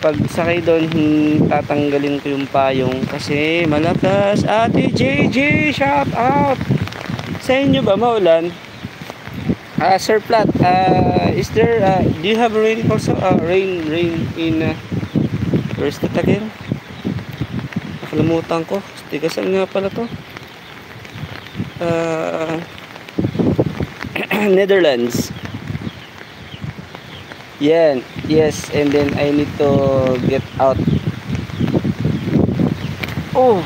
pag sakay doon, tatanggalin ko yung payong kasi malakas. Ate JJ, shout out! Sa inyo ba maulan? Sir Plat, is there, do you have rain also? Rain in, where's that again? Nakalimutan ko. Tigasan nga pala to. Netherlands. Yan, yes, and then I need to get out. Oh,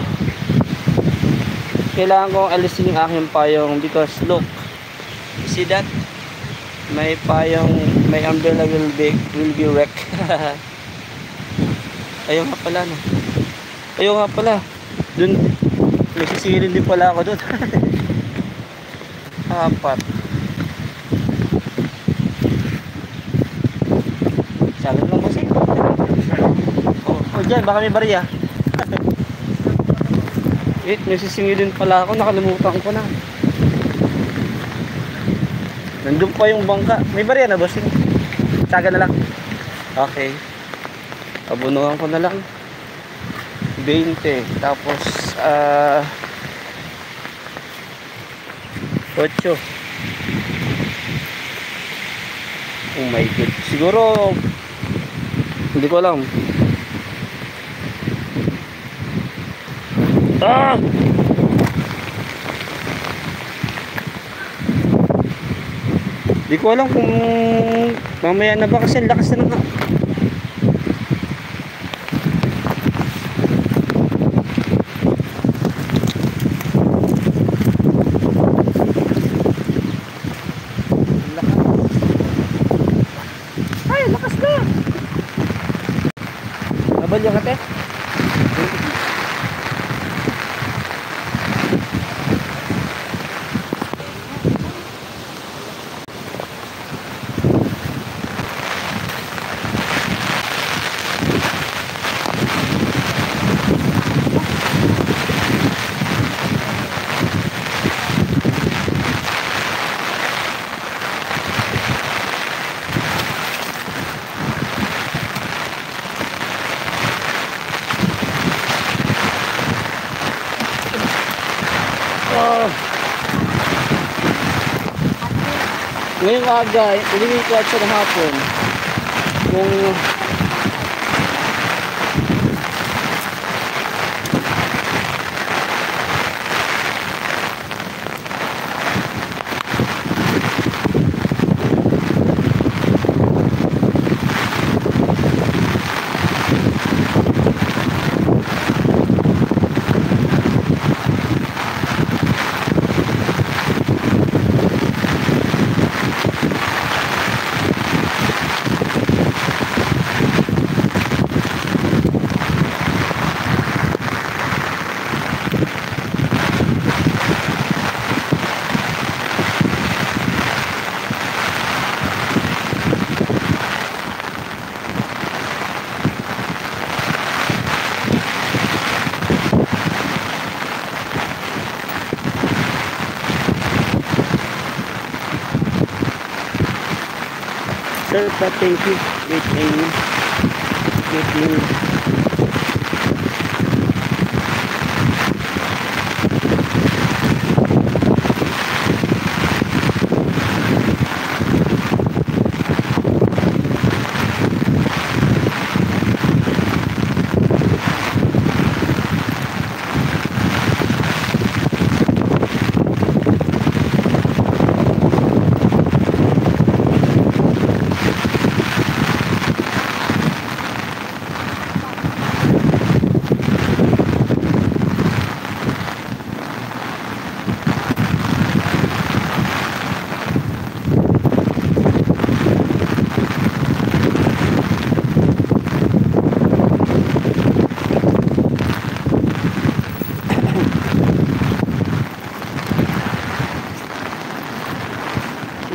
kailangan kong alisin yung aking payong because look, you see that? My payong, my umbrella will be wrecked. Ayaw nga pala, no? Ayaw nga pala. Dun, may sisirin din pala ako dun. Apat. Sabi lang kasi. Oh, dyan, baka may bariya. Wait, may sisingilin pala ako. Nakalimutan ko na. Nandun pa yung bangka. May bariya na, bossing? Tsaga na lang. Okay. Abunuhan ko na lang. 20. Tapos, 8. Oh my God. Siguro, hindi ko alam. Hindi ko alam kung mamaya na ba kasi lakas na naman. Ay, lakas na. Nabal yung ate? Ngayong aga, ulihin ko at sa hapon kung sir, but thank you. Waiting.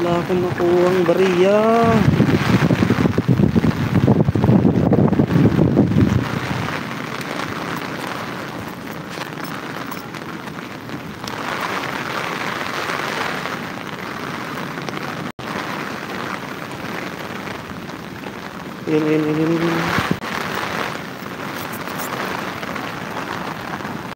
Wala akong makuhang bariya. Yan.